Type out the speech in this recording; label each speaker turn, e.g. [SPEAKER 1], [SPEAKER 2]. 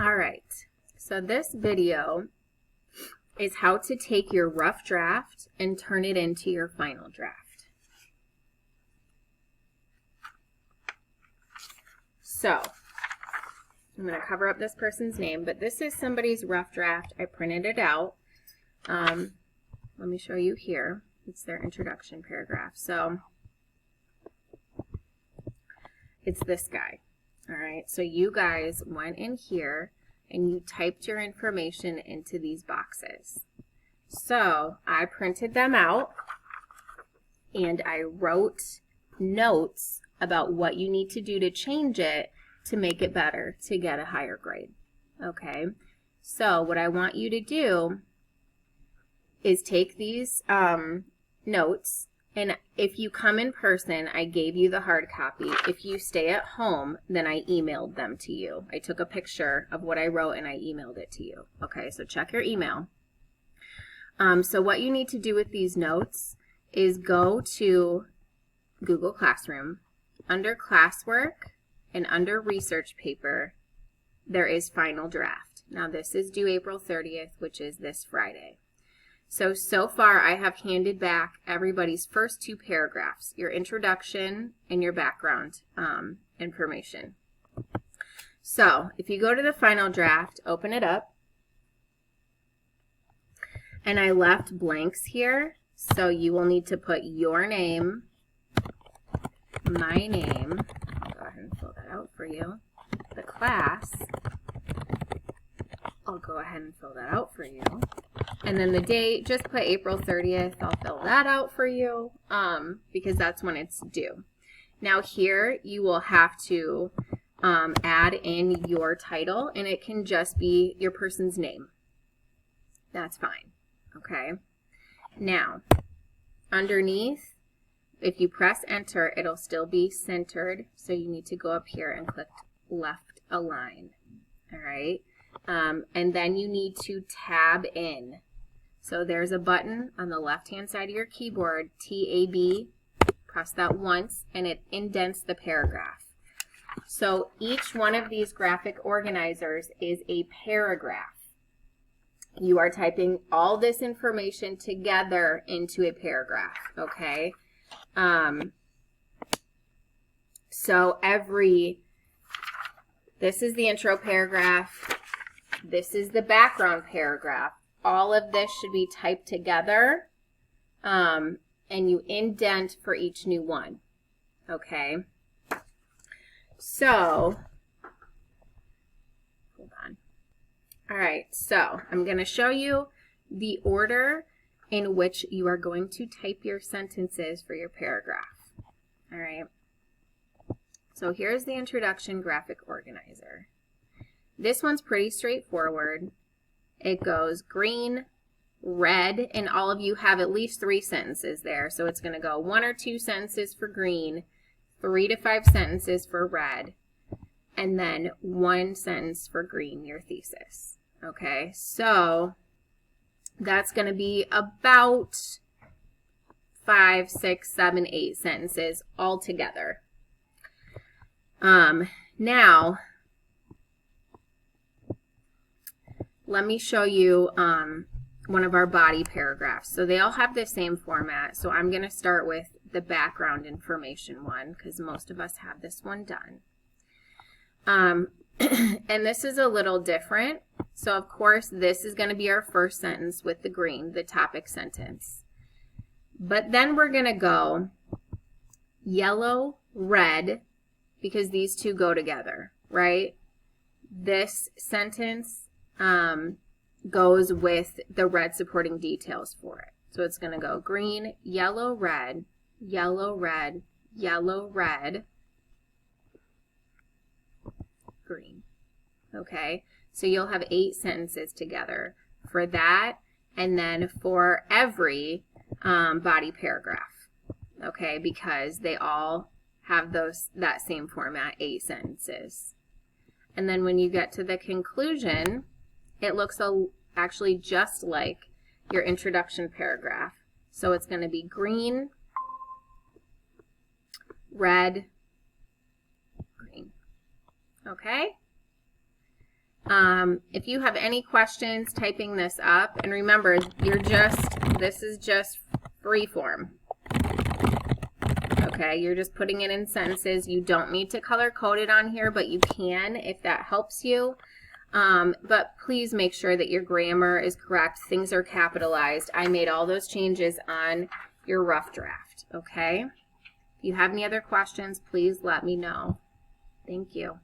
[SPEAKER 1] All right, so this video is how to take your rough draft and turn it into your final draft. So I'm going to cover up this person's name, but this is somebody's rough draft. I printed it out. Let me show you here. It's their introduction paragraph. So it's this guy. All right, so you guys went in here and you typed your information into these boxes. So I printed them out and I wrote notes about what you need to do to change it to make it better, to get a higher grade. Okay, so what I want you to do is take these notes, and if you come in person, I gave you the hard copy. If you stay at home, then I emailed them to you. I took a picture of what I wrote and I emailed it to you. Okay, so check your email. So what you need to do with these notes is go to Google Classroom. Under classwork and under research paper, there is final draft. Now this is due April 30th, which is this Friday. So far I have handed back everybody's first two paragraphs, your introduction and your background information. So if you go to the final draft, open it up, and I left blanks here, so you will need to put your name, my name, I'll go ahead and fill that out for you, the class, I'll go ahead and fill that out for you. And then the date, just put April 30th. I'll fill that out for you because that's when it's due. Now here you will have to add in your title, and it can just be your person's name. That's fine. Okay. Now, underneath, if you press enter, it'll still be centered. So you need to go up here and click left align. All right. And then you need to tab in. So there's a button on the left-hand side of your keyboard, TAB, press that once, and it indents the paragraph. So each one of these graphic organizers is a paragraph. You are typing all this information together into a paragraph, okay? So this is the intro paragraph, this is the background paragraph. All of this should be typed together, and you indent for each new one, okay? So, hold on. All right, so I'm going to show you the order in which you are going to type your sentences for your paragraph. All right, so here's the introduction graphic organizer. This one's pretty straightforward. It goes green, red, and all of you have at least 3 sentences there. So it's going to go 1 or 2 sentences for green, 3 to 5 sentences for red, and then 1 sentence for green, your thesis. Okay, so that's going to be about 5, 6, 7, 8 sentences all together. Now, let me show you one of our body paragraphs. So they all have the same format. So I'm going to start with the background information one because most of us have this one done. And this is a little different. So of course this is going to be our first sentence with the green, the topic sentence. But then we're going to go yellow, red, because these two go together, right? This sentence goes with the red supporting details for it. So it's going to go green, yellow, red, yellow, red, yellow, red, green. Okay, so you'll have 8 sentences together for that, and then for every body paragraph. Okay, because they all have that same format, 8 sentences. And then when you get to the conclusion, it looks actually just like your introduction paragraph. So it's going to be green, red, green. Okay? If you have any questions typing this up, and remember, this is just free form. Okay, you're just putting it in sentences. You don't need to color code it on here, but you can if that helps you. But please make sure that your grammar is correct. Things are capitalized. I made all those changes on your rough draft, okay? If you have any other questions, please let me know. Thank you.